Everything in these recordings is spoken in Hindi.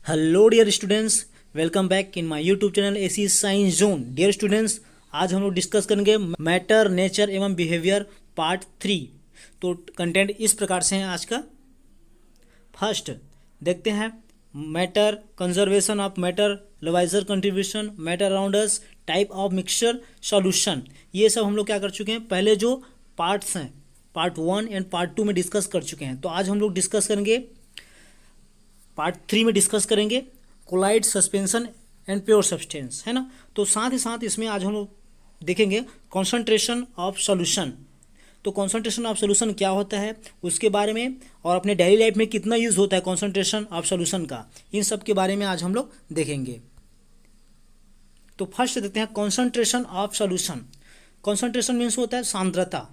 Hello dear students, welcome back in my YouTube channel AC science zone. Dear students, आज हम लोग डिस्कस करेंगे मैटर, नेचर एवं बिहेवियर पार्ट 3। तो कंटेंट इस प्रकार से है आज का। फर्स्ट देखते हैं matter, conservation of matter, Lavoisier contribution, matter around us, type of mixture, solution. ये सब हम लोग क्या कर चुके हैं, पहले जो पार्ट्स हैं पार्ट 1 एंड पार्ट 2 में डिस्कस कर चुके हैं। तो आज हम लोग डिस्कस करेंगे पार्ट 3 में डिस्कस करेंगे colloid, suspension and pure substance, है ना। तो साथ ही साथ इसमें आज हम लोग देखेंगे कॉन्सेंट्रेशन ऑफ सॉल्यूशन। तो कॉन्सेंट्रेशन ऑफ सॉल्यूशन क्या होता है उसके बारे में, और अपने डेली लाइफ में कितना यूज़ होता है कॉन्सेंट्रेशन ऑफ सॉल्यूशन का, इन सब के बारे में आज हम लोग देखेंगे। तो फर्स्ट देखते हैं concentration of solution. Concentration means होता है सांद्रता।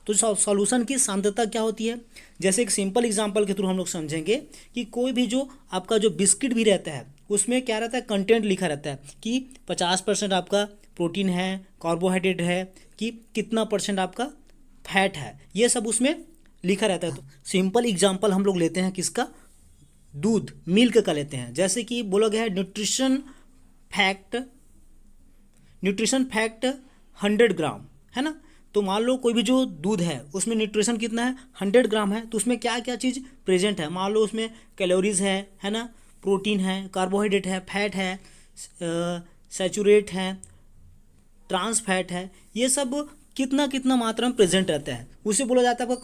तो सॉल्यूशन की सांद्रता क्या होती है, जैसे एक सिंपल एग्जांपल के थ्रू हम लोग समझेंगे कि कोई भी जो आपका जो बिस्किट भी रहता है उसमें क्या रहता है, कंटेंट लिखा रहता है कि 50% आपका प्रोटीन है, कार्बोहाइड्रेट है, कि कितना परसेंट आपका फैट है, ये सब उसमें लिखा रहता है। तो सिंपल एग्जांपल हम लोग लेते हैं किसका, दूध, मिल्क का लेते हैं। जैसे कि बोला गया है न्यूट्रिशन फैक्ट 100 ग्राम, है ना। तो मान लो कोई भी जो दूध है उसमें न्यूट्रिशन कितना है, 100 ग्राम है। तो उसमें क्या क्या चीज़ प्रेजेंट है, मान लो उसमें कैलोरीज है ना, प्रोटीन है, कार्बोहाइड्रेट है, फैट है, सैचुरेट है, ट्रांस फैट है, ये सब कितना कितना मात्रा में प्रेजेंट रहता है, उसे बोला जाता है आपका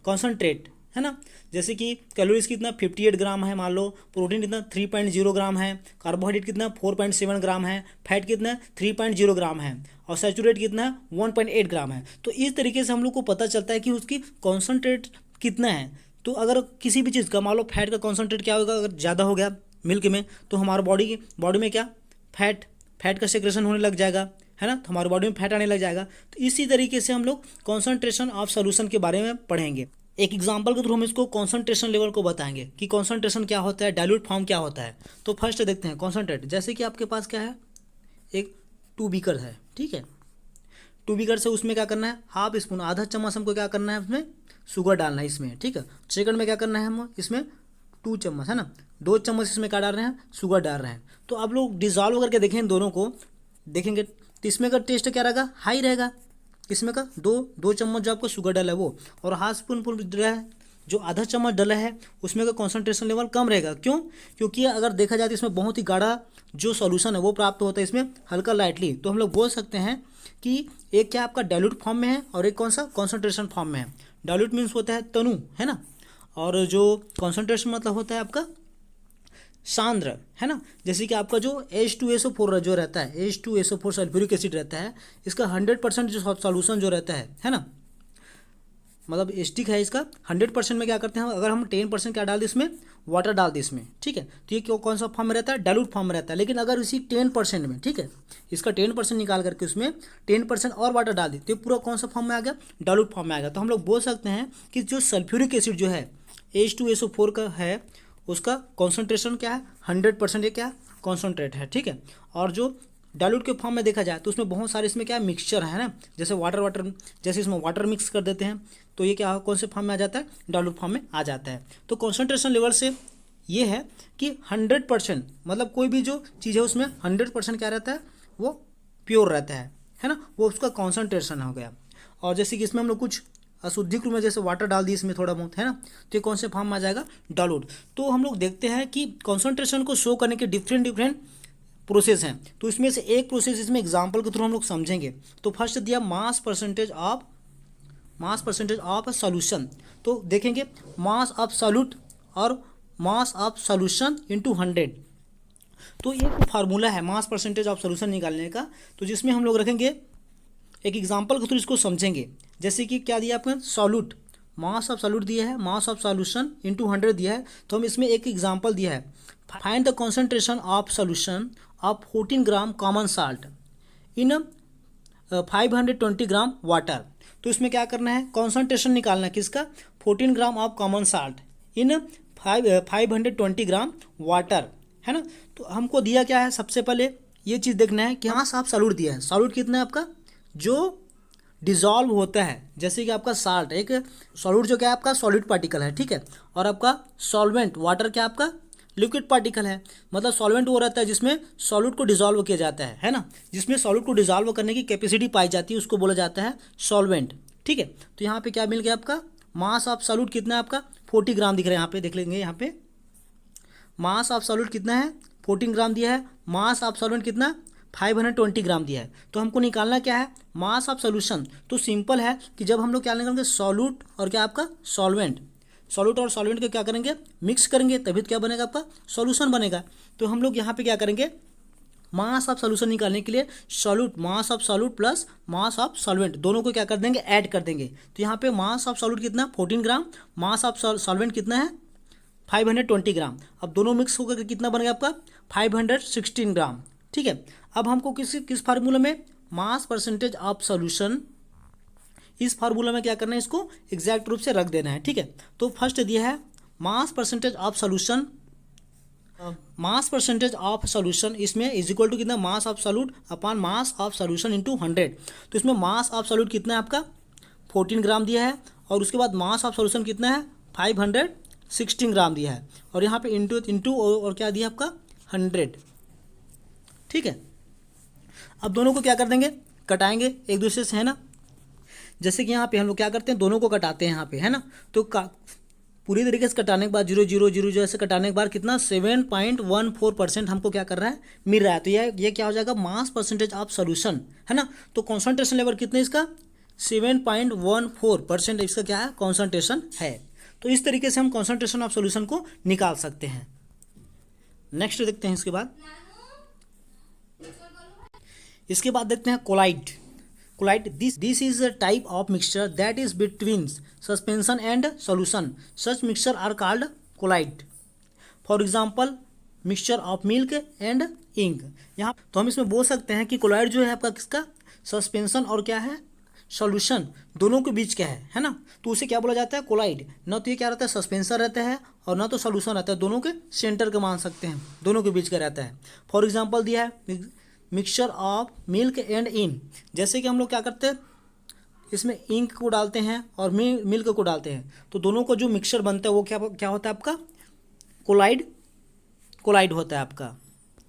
कॉन्सनट्रेट, है ना। जैसे कि कैलोरीज कितना 58 ग्राम है मान लो, प्रोटीन कितना 3.0 ग्राम है, कार्बोहाइड्रेट कितना 4.7 ग्राम है, फैट कितना 3.0 ग्राम है, और सैचुरेट कितना है 1.8 ग्राम है। तो इस तरीके से हम लोग को पता चलता है कि उसकी कॉन्सनट्रेट कितना है। तो अगर किसी भी चीज़ का मान लो फैट का कॉन्सनट्रेट क्या होगा, अगर ज़्यादा हो गया मिल्क में, तो हमारे बॉडी में क्या फैट का सेक्रेशन होने लग जाएगा, है ना। तो हमारी बॉडी में फैट आने लग जाएगा। तो इसी तरीके से हम लोग कॉन्सनट्रेशन ऑफ सॉल्यूशन के बारे में पढ़ेंगे। एक एग्जांपल के थ्रू हम इसको कॉन्सनट्रेशन लेवल को बताएंगे कि कॉन्सनट्रेशन क्या होता है, डाइल्यूट फॉर्म क्या होता है। तो फर्स्ट देखते हैं कॉन्सनट्रेट। जैसे कि आपके पास क्या है, एक 2 बीकर है, ठीक है। 2 बीकर से उसमें क्या करना है, हाफ स्पून, आधा चम्मच हमको क्या करना है, उसमें शुगर डालना है इसमें, ठीक है। सेकंड में क्या करना है, हम इसमें 2 चम्मच, है ना, 2 चम्मच इसमें क्या डाल रहे हैं, शुगर डाल रहे हैं। तो आप लोग डिजॉल्व करके देखें इन दोनों को, देखेंगे तो इसमें का टेस्ट क्या रहेगा, हाई रहेगा। इसमें का दो चम्मच जो आपको शुगर डाला है वो, और हाफ स्पून डला है, जो आधा चम्मच डला है उसमें का कॉन्सेंट्रेशन लेवल कम रहेगा। क्यों? क्योंकि अगर देखा जाए तो इसमें बहुत ही गाढ़ा जो सॉल्यूशन है वो प्राप्त होता है, इसमें हल्का लाइटली। तो हम लोग बोल सकते हैं कि एक क्या आपका डाइल्यूट फॉर्म में है और एक कौन सा कॉन्सेंट्रेशन फॉर्म में है। डाइल्यूट मीन्स होता है तनु, है ना, और जो कॉन्सेंट्रेशन मतलब होता है आपका सांद्र, है ना। जैसे कि आपका जो H2SO4 जो रहता है, H2SO4 सल्फ्यूरिक एसिड रहता है, इसका 100% जो सॉल्यूशन जो रहता है ना, मतलब एस्टिक है इसका 100% में क्या करते हैं, अगर हम 10% क्या डाल दें इसमें, वाटर डाल दें इसमें, ठीक है। तो ये क्यों कौन सा फॉर्म में रहता है, डाइल्यूट फॉर्म में रहता है। लेकिन अगर इसी 10% में, ठीक है, इसका 10% निकाल करके उसमें 10% और वाटर डाल दें तो ये पूरा कौन सा फॉर्म में आ गया, डाइल्यूट फॉर्म में आ गया। तो हम लोग बोल सकते हैं कि जो सल्फ्यूरिक एसिड जो है H2SO4 का है, उसका कॉन्सेंट्रेशन क्या है, 100% ये क्या कॉन्सेंट्रेट है, ठीक है। और जो डाइल्यूट के फॉर्म में देखा जाए तो उसमें बहुत सारे इसमें क्या मिक्सचर है ना, जैसे वाटर जैसे इसमें वाटर मिक्स कर देते हैं तो ये क्या कौन से फॉर्म में आ जाता है, डाइल्यूट फॉर्म में आ जाता है। तो कॉन्सेंट्रेशन लेवल से ये है कि 100%, मतलब कोई भी जो चीज़ है उसमें 100% क्या रहता है, वो प्योर रहता है ना, वो उसका कॉन्सेंट्रेशन हो गया। और जैसे कि इसमें हम लोग कुछ अशुद्धिक रूप में जैसे वाटर डाल दी इसमें थोड़ा बहुत, है ना, तो ये कौन से फॉर्म में आ जाएगा, डाइल्यूट। तो हम लोग देखते हैं कि कॉन्सेंट्रेशन को शो करने के डिफरेंट प्रोसेस हैं। तो इसमें से एक प्रोसेस इसमें एग्जांपल के थ्रू हम लोग समझेंगे। तो फर्स्ट दिया मास परसेंटेज ऑफ सॉल्यूशन। तो देखेंगे मास ऑफ सॉल्यूट और मास ऑफ सॉल्यूशन इनटू 100। तो ये फार्मूला है मास परसेंटेज ऑफ सॉल्यूशन निकालने का, तो जिसमें हम लोग रखेंगे एक एग्जांपल के थ्रू इसको समझेंगे। जैसे कि क्या दिया आपने, सॉल्यूट, मास ऑफ सॉल्यूट दिया है, मास ऑफ सॉल्यूशन इनटू 100 दिया है। तो हम इसमें एक एग्जांपल दिया है, find the concentration of solution of 14 gram common salt in 520 gram water. तो इसमें क्या करना है, कॉन्सेंट्रेशन निकालना है किसका, 14 gram of common salt in 520 gram water, है ना। तो हमको दिया क्या है, सबसे पहले ये चीज़ देखना है कि मास ऑफ सॉल्यूट दिया है। सॉल्यूट कितना है आपका, जो डिजॉल्व होता है, जैसे कि आपका साल्ट, एक सॉल्यूट जो क्या है आपका सॉलिड पार्टिकल है, ठीक है, और आपका सॉल्वेंट वाटर क्या आपका लिक्विड पार्टिकल है, मतलब सॉल्वेंट वो रहता है जिसमें सॉल्यूट को डिसॉल्व किया जाता है ना, जिसमें सॉल्यूट को डिसॉल्व करने की कैपेसिटी पाई जाती है, उसको बोला जाता है सॉल्वेंट। ठीक है, तो यहाँ पे क्या मिल गया आपका, मास ऑफ सॉल्यूट कितना है आपका 40 ग्राम दिख रहा है, यहाँ पे देख लेंगे, यहाँ पे मास ऑफ सॉल्यूट कितना है 14 ग्राम दिया है, मास ऑफ सॉल्वेंट कितना 520 ग्राम दिया है। तो हमको निकालना क्या है, मास ऑफ सोल्यूशन। तो सिंपल है कि जब हम लोग क्या निकालेंगे, सॉल्यूट और क्या आपका सॉल्वेंट, सॉल्यूट और सॉल्वेंट को क्या करेंगे, मिक्स करेंगे, तभी तो क्या बनेगा आपका सॉल्यूशन बनेगा। तो हम लोग यहाँ पे क्या करेंगे, मास ऑफ सॉल्यूशन निकालने के लिए solute, mass of solute plus mass of solvent दोनों को क्या कर देंगे, ऐड कर देंगे। तो यहाँ पे मास ऑफ सॉल्यूट कितना 14 ग्राम, मास ऑफ सॉल्वेंट कितना है 520 ग्राम। अब दोनों मिक्स होकर कितना बनेगा आपका 516 ग्राम। ठीक है, अब हमको किस फार्मूला में, मास परसेंटेज ऑफ सॉल्यूशन, इस फार्मूला में क्या करना है, इसको एग्जैक्ट रूप से रख देना है। ठीक है, तो फर्स्ट दिया है mass percentage of solution, mass percentage of solution इसमें इज इक्वल टू कितना, mass of solute upon mass of solution into 100। तो इसमें मास ऑफ सॉल्यूट कितना है आपका 14 ग्राम दिया है, और उसके बाद मास ऑफ सॉल्यूशन कितना है 516 ग्राम दिया है, और यहाँ पे इंटू और क्या दिया आपका 100। ठीक है, अब दोनों को क्या कर देंगे, कटाएंगे एक दूसरे से, है ना। जैसे कि यहाँ पे हम लोग क्या करते हैं, दोनों को कटाते हैं यहाँ पे, है ना। तो पूरी तरीके से कटाने के बाद 0.000 ऐसे कटाने के बाद कितना 7.14% हमको क्या कर रहा है, मिल रहा है। तो ये क्या हो जाएगा, मास परसेंटेज ऑफ सॉल्यूशन, है ना। तो कॉन्सेंट्रेशन लेवल कितना इसका 7.14% इसका क्या है, कॉन्सेंट्रेशन है। तो इस तरीके से हम कॉन्सेंट्रेशन ऑफ सॉल्यूशन को निकाल सकते हैं। नेक्स्ट देखते हैं, इसके बाद देखते हैं colloid. Colloid, this is a type of mixture that is between suspension and solution, such mixture are called colloid. For example mixture of milk and ink. यहाँ तो हम इसमें बोल सकते हैं कि कोलाइड जो है आपका किसका, सस्पेंशन और क्या है सॉल्यूशन दोनों के बीच क्या है ना। तो उसे क्या बोला जाता है, कोलाइड। ना तो ये क्या रहता है, सस्पेंशन रहता है, और ना तो सॉल्यूशन रहता है, दोनों के सेंटर का मान सकते हैं, दोनों के बीच का रहता है। फॉर एग्जाम्पल दिया है mixture of milk and in. जैसे कि हम लोग क्या करते हैं, इसमें इंक को डालते हैं और मिल्क को डालते हैं, तो दोनों को जो मिक्सचर बनता है वो क्या होता है आपका कोलाइड होता है आपका।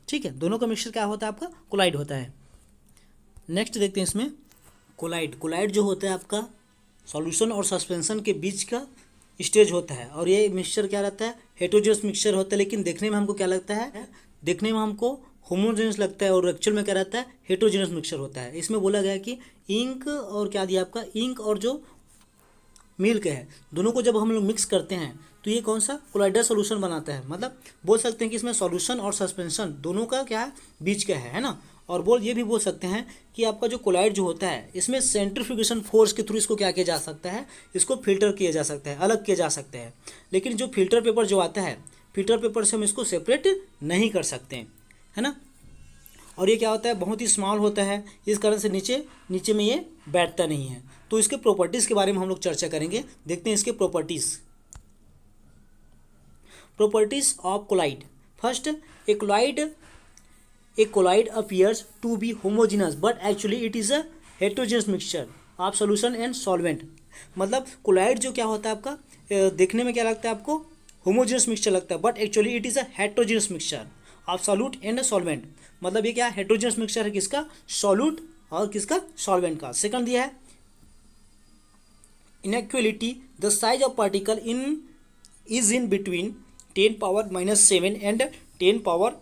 ठीक है, दोनों का मिक्सचर क्या होता है आपका, कोलाइड होता है। नेक्स्ट देखते हैं इसमें कोलाइड जो होता है आपका सॉल्यूशन और सस्पेंशन के बीच का स्टेज होता है, और ये मिक्सचर क्या रहता है, हेटेरोजेनस मिक्सचर होता है। लेकिन देखने में हमको क्या लगता है, देखने में हमको होमोजेनस लगता है, और एक्चुअल में क्या रहता है, हेटेरोजेनस मिक्सचर होता है। इसमें बोला गया है कि इंक और क्या दिया आपका, इंक और जो मिल्क है दोनों को जब हम लोग मिक्स करते हैं तो ये कौन सा कोलाइडल सॉल्यूशन बनाता है। मतलब बोल सकते हैं कि इसमें सॉल्यूशन और सस्पेंशन दोनों का क्या है, बीच का है ना। और ये भी बोल सकते हैं कि आपका जो कोलाइड जो होता है इसमें सेंट्रीफ्यूगेशन फोर्स के थ्रू इसको क्या किया जा सकता है, इसको फिल्टर किया जा सकता है, अलग किया जा सकता है। लेकिन जो फिल्टर पेपर जो आता है, फिल्टर पेपर से हम इसको सेपरेट नहीं कर सकते, है ना। और ये क्या होता है, बहुत ही स्मॉल होता है, इस कारण से नीचे में ये बैठता नहीं है। तो इसके प्रॉपर्टीज़ के बारे में हम लोग चर्चा करेंगे। देखते हैं इसके properties of colloid. First, a colloid appears to be homogeneous but actually it is a heterogeneous mixture of solution and solvent। मतलब कोलाइड जो क्या होता है आपका, देखने में क्या लगता है आपको, होमोजेनस मिक्सचर लगता है, but actually it is a heterogeneous mixture of solute and solvent. मतलब ये क्या हेटेरोजेनस मिक्सचर है, किसका, सॉल्यूट और किसका, सॉल्वेंट का। सेकंड दिया है inequality, the size of particle is in between 10⁻⁷ and 10⁻⁹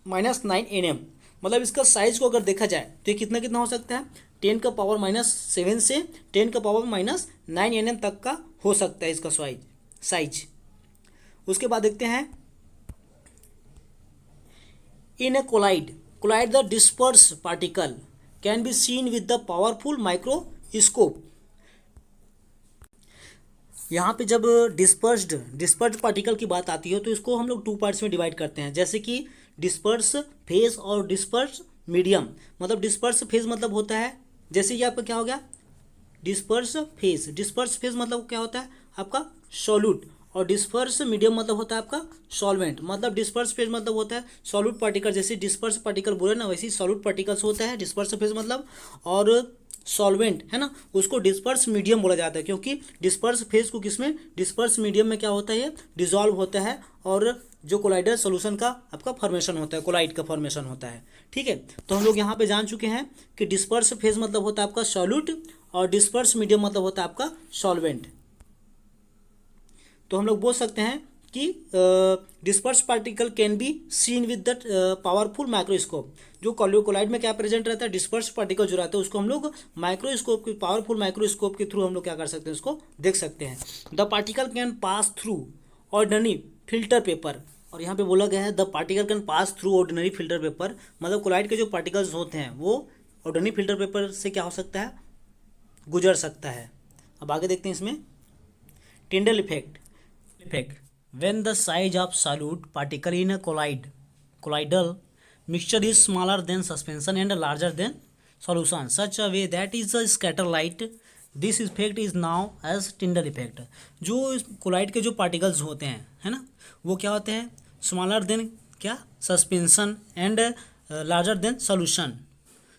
nm। मतलब इसका साइज को अगर देखा जाए तो ये कितना हो सकता है, 10⁻⁷ से 10⁻⁹ nm तक का हो सकता है इसका साइज। उसके बाद देखते हैं in a colloid the dispersed particle can be seen with the powerful microscope. यहाँ पे जब डिस्पर्स्ड पार्टिकल की बात आती है तो इसको हम लोग 2 पार्ट्स में डिवाइड करते हैं, जैसे कि डिस्पर्स फेज और डिस्पर्स मीडियम। मतलब डिस्पर्स फेज मतलब होता है, जैसे कि आपका क्या हो गया, डिस्पर्स फेज मतलब क्या होता है आपका सॉल्यूट, और डिस्पर्स मीडियम मतलब होता है आपका सॉल्वेंट। मतलब डिस्पर्स फेज मतलब होता है सॉल्यूट पार्टिकल, जैसे डिस्पर्स पार्टिकल बोले ना वैसे ही सॉल्यूट पार्टिकल्स होता है डिस्पर्स फेज मतलब। और सॉल्वेंट, है ना, उसको डिस्पर्स मीडियम बोला जाता है, क्योंकि डिस्पर्स फेज को किसमें, डिस्पर्स मीडियम में क्या होता है, ये डिजॉल्व होता है और जो कोलाइडल सोल्यूशन का आपका फॉर्मेशन होता है, कोलाइड का फॉर्मेशन होता है। ठीक है, तो हम लोग यहाँ पे जान चुके हैं कि डिस्पर्स फेज मतलब होता है आपका सॉल्यूट और डिस्पर्स मीडियम मतलब होता है आपका सॉल्वेंट। तो हम लोग बोल सकते हैं कि disperse particle can be seen with the powerful microscope. जो कोलाइड में क्या प्रेजेंट रहता है, डिस्पर्स पार्टिकल जो रहता है उसको हम लोग माइक्रोस्कोप के, पावरफुल माइक्रोस्कोप के थ्रू हम लोग क्या कर सकते हैं, उसको देख सकते हैं। The particle can pass through ordinary filter paper, और यहाँ पे बोला गया है the particle can pass through ordinary filter paper, मतलब कोलाइड के जो पार्टिकल्स होते हैं वो ऑर्डिनरी फिल्टर पेपर से क्या हो सकता है, गुजर सकता है। अब आगे देखते हैं इसमें Tyndall effect. When the size of solute particle in a colloidal mixture is smaller than suspension and larger than solution, such a way that is a scatter light, this effect is known as Tyndall effect। जो कोलाइड के जो पार्टिकल्स होते हैं, है ना, वो क्या होते हैं, स्मॉलर देन क्या, suspension and larger than solution,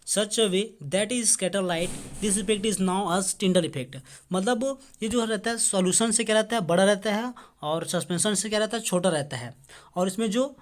such way that is scatter light, this effect is known as Tyndall effect. मतलब ये जो रहता है सॉल्यूशन से क्या रहता है, बड़ा रहता है, और सस्पेंशन से क्या रहता है, छोटा रहता है। और इसमें जो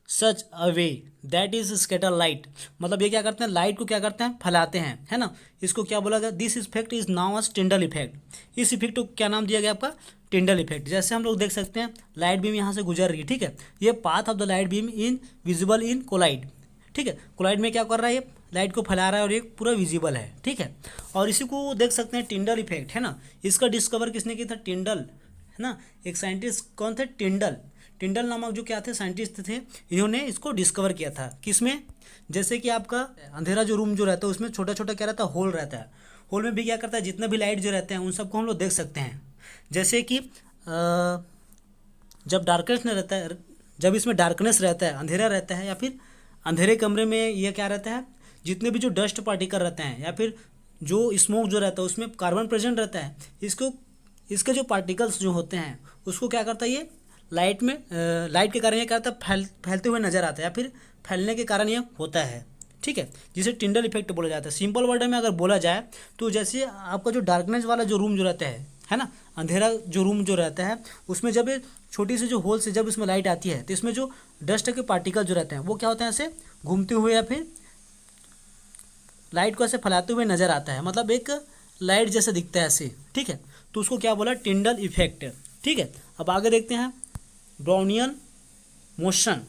such a way that is scatter light, मतलब ये क्या करते हैं, लाइट को क्या करते हैं, फैलाते हैं, है ना, इसको क्या बोला गया, this effect is known as Tyndall effect. इस इफेक्ट को क्या नाम दिया गया आपका, टिंडल इफेक्ट। जैसे हम लोग देख सकते हैं लाइट बीम यहाँ से गुजर रही है, ठीक है, ये path of the light beam in visible in colloid, ठीक है, कोलाइड में क्या कर रहा है, ये लाइट को फैला रहा है और ये पूरा विजिबल है, ठीक है। और इसी को देख सकते हैं टिंडल इफेक्ट, है ना, इसका डिस्कवर किसने किया था, टिंडल, है ना, एक साइंटिस्ट कौन थे, टिंडल नामक जो क्या थे, साइंटिस्ट थे, इन्होंने इसको डिस्कवर किया था। किसमें, जैसे कि आपका अंधेरा जो रूम जो रहता है उसमें छोटा छोटा क्या रहता है, होल रहता है, होल में भी क्या करता है, जितना भी लाइट जो रहते हैं उन सबको हम लोग देख सकते हैं। जैसे कि जब डार्कनेस नहीं रहता है, जब इसमें डार्कनेस रहता है, अंधेरा रहता है, या फिर अंधेरे कमरे में ये क्या रहता है, जितने भी जो डस्ट पार्टिकल रहते हैं या फिर जो स्मोक जो रहता है उसमें कार्बन प्रेजेंट रहता है, इसके जो पार्टिकल्स जो होते हैं उसको क्या करता है, ये लाइट में लाइट के कारण ये क्या करता है, फैलते हुए नजर आता है, या फिर फैलने के कारण ये होता है, ठीक है, जिसे टिंडल इफेक्ट बोला जाता है। सिंपल वर्ड में अगर बोला जाए तो जैसे आपका जो डार्कनेस वाला जो रूम जो रहता है ना, अंधेरा जो रूम जो रहता है उसमें जब छोटी सी जो होल से जब इसमें लाइट आती है तो इसमें जो डस्ट के पार्टिकल जो रहते हैं वो क्या होते हैं, ऐसे घूमते हुए या फिर लाइट को ऐसे फैलाते हुए नजर आता है, मतलब एक लाइट जैसे दिखता है ऐसे, ठीक है, तो उसको क्या बोला, टिंडल इफेक्ट, ठीक है। अब आगे देखते हैं Brownian motion.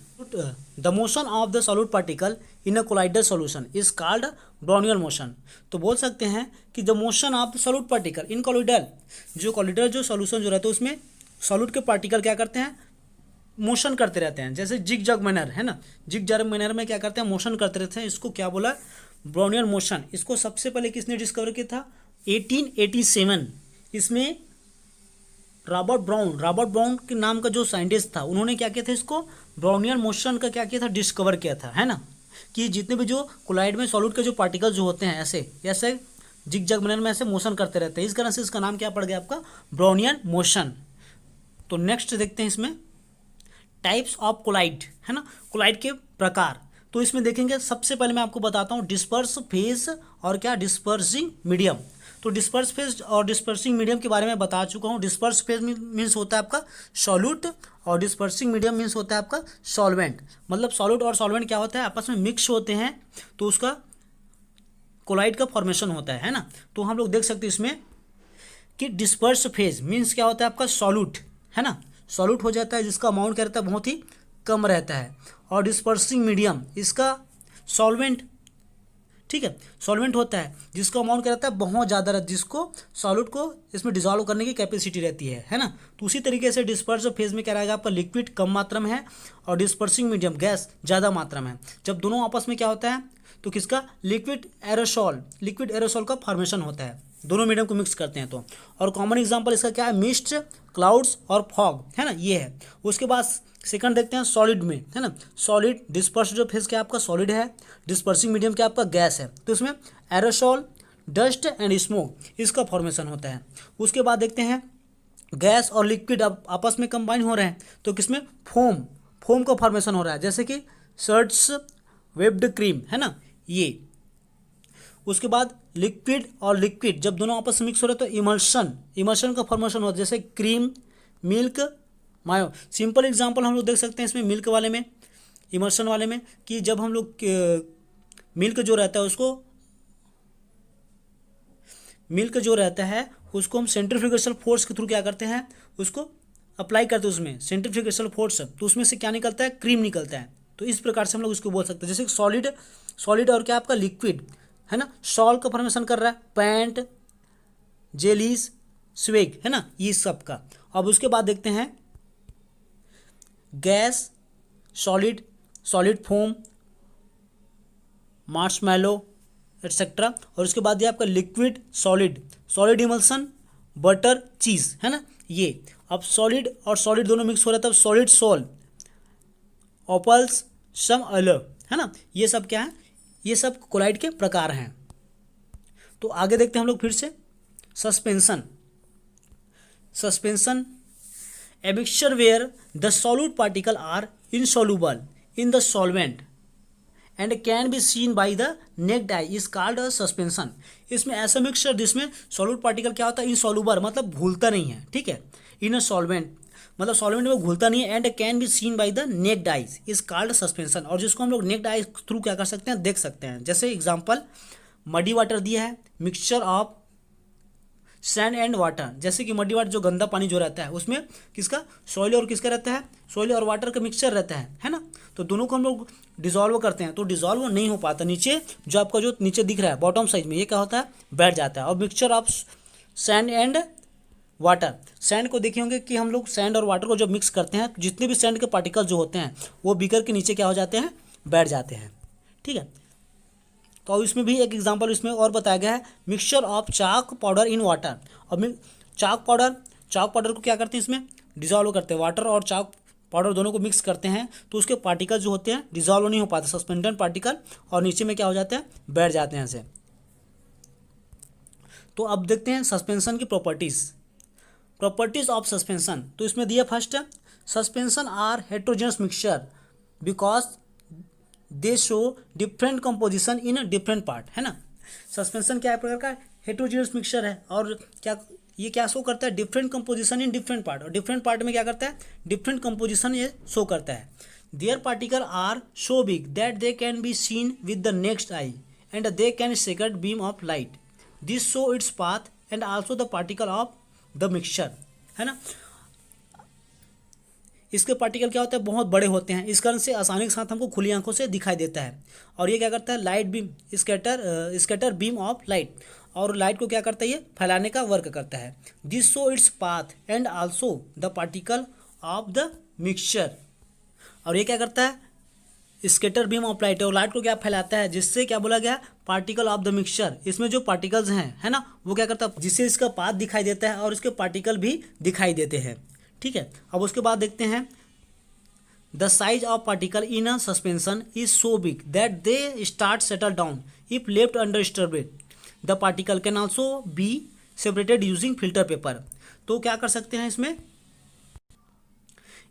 The motion of the solid particle in a colloidal solution is called Brownian motion. तो बोल सकते हैं कि the motion of the solid particle in colloidal जो सॉल्यूशन जो रहता है उसमें सॉलिड के पार्टिकल क्या करते हैं, मोशन करते रहते हैं, जैसे जिग जग मैनर, है ना, जिग जग मैनर में क्या करते हैं, मोशन करते रहते हैं, इसको क्या बोला, ब्राउनियन मोशन। इसको सबसे पहले किसने डिस्कवर किया था, 1887। इसमें रॉबर्ट ब्राउन के नाम का जो साइंटिस्ट था उन्होंने क्या किया था, इसको ब्राउनियन मोशन का क्या किया था, डिस्कवर किया था, है ना, कि जितने भी जो कोलाइड में सॉलिड के जो पार्टिकल्स जो होते हैं ऐसे ऐसे जिग जग मैनर में ऐसे मोशन करते रहते हैं, इस कारण से इसका नाम क्या पड़ गया आपका, ब्राउनियन मोशन। तो नेक्स्ट देखते हैं इसमें टाइप्स ऑफ कोलाइड, है ना, कोलाइड के प्रकार। तो इसमें देखेंगे सबसे पहले मैं आपको बताता हूँ डिस्पर्स फेज और क्या, डिस्पर्सिंग मीडियम। तो डिस्पर्स फेज और डिस्पर्सिंग मीडियम के बारे में बता चुका हूँ। डिस्पर्स फेज मीन्स होता है आपका सॉल्यूट और डिस्पर्सिंग मीडियम मीन्स होता है आपका सॉल्वेंट। मतलब सॉल्यूट और सॉल्वेंट क्या होता है, आपस में मिक्स होते हैं तो उसका कोलाइड का फॉर्मेशन होता है ना। तो हम लोग देख सकते हैं इसमें कि डिस्पर्स फेज मीन्स क्या होता है आपका सॉल्यूट, है ना, सॉल्यूट हो जाता है जिसका अमाउंट क्या रहता है, बहुत ही कम रहता है। और डिस्पर्सिंग मीडियम इसका सॉल्वेंट, ठीक है, सॉल्वेंट होता है जिसका अमाउंट क्या रहता है, बहुत ज़्यादा रहता है, जिसको सॉल्यूट को इसमें डिजॉल्व करने की कैपेसिटी रहती है ना। तो उसी तरीके से डिस्पर्स फेज में क्या रहेगा आपका, लिक्विड कम मात्रा में है और डिस्पर्सिंग मीडियम गैस ज़्यादा मात्रा में है। जब दोनों आपस में क्या होता है तो किसका, लिक्विड एरोसॉल का फॉर्मेशन होता है, दोनों मीडियम को मिक्स करते हैं तो। और कॉमन एग्जांपल इसका क्या है, मिस्ट, क्लाउड्स और फॉग, है ना, ये है। उसके बाद सेकंड देखते हैं सॉलिड में, है ना, सॉलिड डिस्पर्स जो फेज क्या आपका सॉलिड है, डिस्पर्सिंग मीडियम क्या आपका गैस है। तो इसमें एरोसॉल, डस्ट एंड स्मोक इसका फॉर्मेशन होता है। उसके बाद देखते हैं गैस और लिक्विड आपस में कंबाइन हो रहे हैं तो किसमें, फोम का फॉर्मेशन हो रहा है, जैसे कि शर्ट्स, वेब्ड क्रीम, है ना, ये। उसके बाद लिक्विड और लिक्विड जब दोनों आपस में मिक्स हो रहे हैं तो इमल्शन का फॉर्मेशन होता है, जैसे क्रीम, मिल्क, मायो। सिंपल एग्जांपल हम लोग देख सकते हैं इसमें मिल्क वाले में, इमल्शन वाले में, कि जब हम लोग मिल्क जो रहता है उसको हम सेंट्रीफ्यूगेशनल फोर्स के थ्रू क्या करते हैं, उसको अप्लाई करते हैं उसमें सेंट्रीफ्यूगेशनल फोर्स, तो उसमें से क्या निकलता है, क्रीम निकलता है। तो इस प्रकार से हम लोग उसको बोल सकते हैं। जैसे सॉलिड और क्या आपका लिक्विड है ना, सॉल्ट का फॉर्मेशन कर रहा है, पैंट, जेलीज, स्वेग है ना, ये सब का। अब उसके बाद देखते हैं gas, solid foam, Marshmallow etcetera. और उसके बाद ये आपका लिक्विड सॉलिड इमल्सन, बटर, चीज़ है ना ये। अब सॉलिड और सॉलिड दोनों मिक्स हो रहा है तब सॉलिड सोल, ओपल्स, सम अलग है ना, ये सब क्या है, ये सब कोलाइड के प्रकार हैं। तो आगे देखते हैं हम लोग फिर से suspension a mixture where the solute particle are insoluble in the solvent and can be seen by the naked eye is called a suspension. इसमें ऐसा मिक्सचर जिसमें सॉल्यूट पार्टिकल क्या होता है, इनसॉल्युबल मतलब घुलता नहीं है, ठीक है, इन अ सॉल्वेंट मतलब सॉल्वेंट में घुलता नहीं है, and can be seen by the necked eyes is called suspension. और जिसको हम लोग नेक्ड आइज थ्रू क्या कर सकते हैं, देख सकते हैं। जैसे एग्जांपल मडी वाटर दिया है, mixture of sand and water, जैसे कि मडी वाटर जो गंदा पानी जो रहता है उसमें किसका, सॉइल और किसका रहता है, सॉइल और वाटर का मिक्सचर रहता है ना। तो दोनों को हम लोग डिजॉल्व करते हैं तो डिजॉल्व नहीं हो पाता, नीचे जो आपका जो नीचे दिख रहा है बॉटम साइज में ये क्या होता है, बैठ जाता है। और mixture of sand and water, sand को देखे होंगे कि हम लोग सैंड और वाटर को जब मिक्स करते हैं तो जितने भी सैंड के पार्टिकल जो होते हैं वो बीकर के नीचे क्या हो जाते हैं, बैठ जाते हैं, ठीक है। तो अब इसमें भी एक एग्जांपल इसमें और बताया गया है, mixture of chalk powder in water. और चाक पाउडर को क्या करते हैं, इसमें डिजॉल्व करते हैं, वाटर और चाक पाउडर दोनों को मिक्स करते हैं तो उसके पार्टिकल जो होते हैं डिजॉल्व नहीं हो पाते, सस्पेंडेड पार्टिकल, और नीचे में क्या हो जाते हैं, बैठ जाते हैं ऐसे। तो अब देखते हैं सस्पेंशन की प्रॉपर्टीज ऑफ सस्पेंशन। तो इसमें दिया first, suspension are heterogeneous mixture because they show different composition in different part है ना। सस्पेंशन क्या है, प्रकार का हेट्रोजीनियस मिक्सचर है, और क्या ये क्या शो करता है, different composition in different part. और डिफरेंट पार्ट में क्या करता है, डिफरेंट कंपोजिशन ये शो करता है। There particle are so big that they can be seen with the next eye and they can second beam of light, this show its path and also the particle of the mixture है ना। इसके पार्टिकल क्या होते हैं, बहुत बड़े होते हैं, इस कारण से आसानी के साथ हमको खुली आंखों से दिखाई देता है। और ये क्या करता है, light beam scatter beam of light, और लाइट को क्या करता है, ये फैलाने का वर्क करता है। This show its path and also the particle of the mixture. और ये क्या करता है, स्कैटर बीम ऑफ लाइट, और लाइट को क्या फैलाता है, जिससे क्या बोला गया, पार्टिकल ऑफ द मिक्सचर। इसमें जो पार्टिकल्स हैं है ना, वो क्या करता है, जिससे इसका पाथ दिखाई देता है और इसके पार्टिकल भी दिखाई देते हैं, ठीक है। अब उसके बाद देखते हैं, the size of particle in a suspension is so big that they start settle down if left undisturbed, the particle can also be separated using filter paper. तो क्या कर सकते हैं, इसमें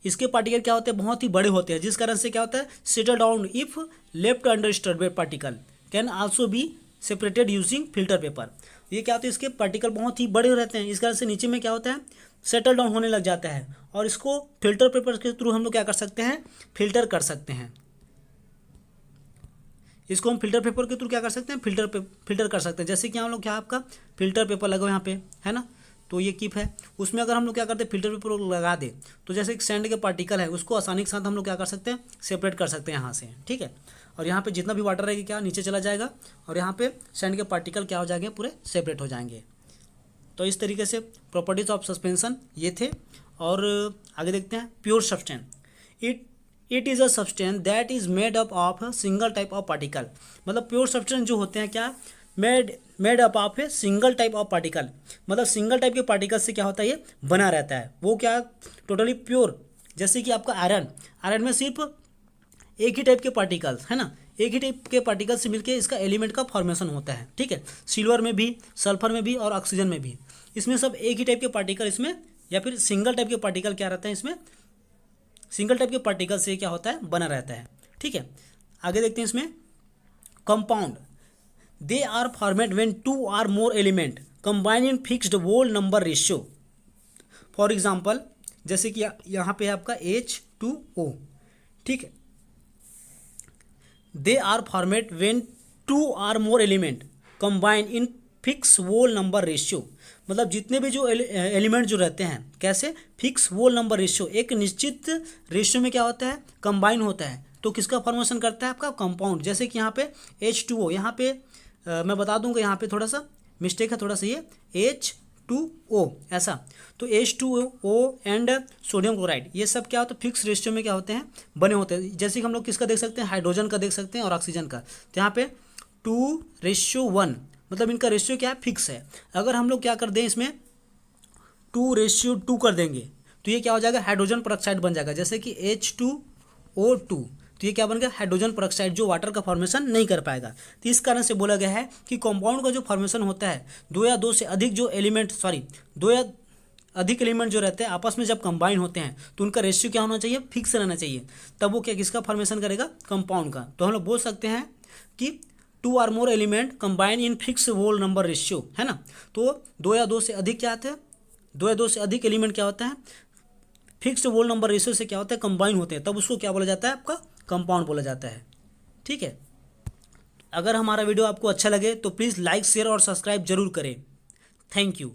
इसके पार्टिकल क्या होते हैं, बहुत ही बड़े होते हैं, जिस कारण से क्या होता है, settle down if left undisturbed particle can also be separated using filter paper. ये क्या होता है, इसके पार्टिकल बहुत ही बड़े रहते हैं, इस कारण से नीचे में क्या होता है, सेटल डाउन होने लग जाता है, और इसको फिल्टर पेपर के थ्रू हम लोग क्या कर सकते हैं, फिल्टर कर सकते हैं। इसको हम फिल्टर पेपर के थ्रू क्या कर सकते हैं, फिल्टर कर सकते हैं। जैसे कि हम लोग क्या, आपका फिल्टर पेपर लगा यहाँ पे है ना, तो ये किप है, उसमें अगर हम लोग क्या करते हैं, फिल्टर पेपर लगा दे तो जैसे एक सैंड के पार्टिकल है उसको आसानी के साथ हम लोग क्या कर सकते हैं, सेपरेट कर सकते हैं यहाँ से, ठीक है। और यहाँ पे जितना भी वाटर रहेगा क्या नीचे चला जाएगा, और यहाँ पे सैंड के पार्टिकल क्या हो जाएंगे, पूरे सेपरेट हो जाएंगे। तो इस तरीके से प्रॉपर्टीज ऑफ सस्पेंशन ये थे। और आगे देखते हैं, pure substance, it is a substance that is made up of single type of particle. मतलब प्योर सब्सटेंस जो होते हैं क्या, made up of a single type of particle, मतलब सिंगल टाइप के पार्टिकल से क्या होता है, ये बना रहता है। वो क्या, टोटली प्योर। जैसे कि आपका आयरन में सिर्फ एक ही टाइप के पार्टिकल्स है ना, एक ही टाइप के पार्टिकल से मिलकर इसका एलिमेंट का फॉर्मेशन होता है, ठीक है। सिल्वर में भी, सल्फर में भी और ऑक्सीजन में भी, इसमें सब एक ही टाइप के पार्टिकल इसमें, या फिर सिंगल टाइप के पार्टिकल क्या रहता है इसमें, सिंगल टाइप के पार्टिकल से क्या होता है, बना रहता है, ठीक है। आगे देखते हैं इसमें, compound they are format when two or more element combine in fixed whole number ratio. For example जैसे कि यहाँ पे है आपका H2O, ठीक है। They are format when two or more element combine in fix whole number ratio, मतलब जितने भी जो एलिमेंट जो रहते हैं कैसे, फिक्स वोल नंबर रेशियो, एक निश्चित रेशियो में क्या होता है, कंबाइन होता है। तो किसका फॉर्मेशन करता है, आपका कंपाउंड। जैसे कि यहाँ पे H2O, यहाँ पे मैं बता दूंगा, यहाँ पे थोड़ा सा मिस्टेक है, थोड़ा सा ये H2O ऐसा। तो H2O एंड सोडियम क्लोराइड ये सब क्या होता है, फिक्स रेशियो में क्या होते हैं, बने होते हैं। जैसे कि हम लोग किसका देख सकते हैं, हाइड्रोजन का देख सकते हैं और ऑक्सीजन का। तो यहाँ पे 2:1, मतलब इनका रेशियो क्या है, फिक्स है। अगर हम लोग क्या कर दें, इसमें 2:2 कर देंगे तो ये क्या हो जाएगा, हाइड्रोजन पेरोक्साइड बन जाएगा। जैसे कि H2O2, तो ये क्या बन गया, हाइड्रोजन पेरोक्साइड, जो वाटर का फॉर्मेशन नहीं कर पाएगा। तो इस कारण से बोला गया है कि कंपाउंड का जो फॉर्मेशन होता है, दो या दो से अधिक जो एलिमेंट, दो या अधिक एलिमेंट जो रहते हैं आपस में जब कंबाइन होते हैं तो उनका रेशियो क्या होना चाहिए, फिक्स रहना चाहिए। तब वो क्या, किसका फॉर्मेशन करेगा, कंपाउंड का। तो हम लोग बोल सकते हैं कि 2 or more element combine in fix whole number ratio, है ना। तो दो या दो से अधिक क्या आते हैं, दो या दो से अधिक एलिमेंट क्या होता है, फिक्स्ड वोल नंबर रेशियो से क्या होता है, कंबाइन होते हैं, तब उसको क्या बोला जाता है, आपका कंपाउंड बोला जाता है। ठीक है। अगर हमारा वीडियो आपको अच्छा लगे तो प्लीज़ लाइक, शेयर और सब्सक्राइब जरूर करें। Thank you.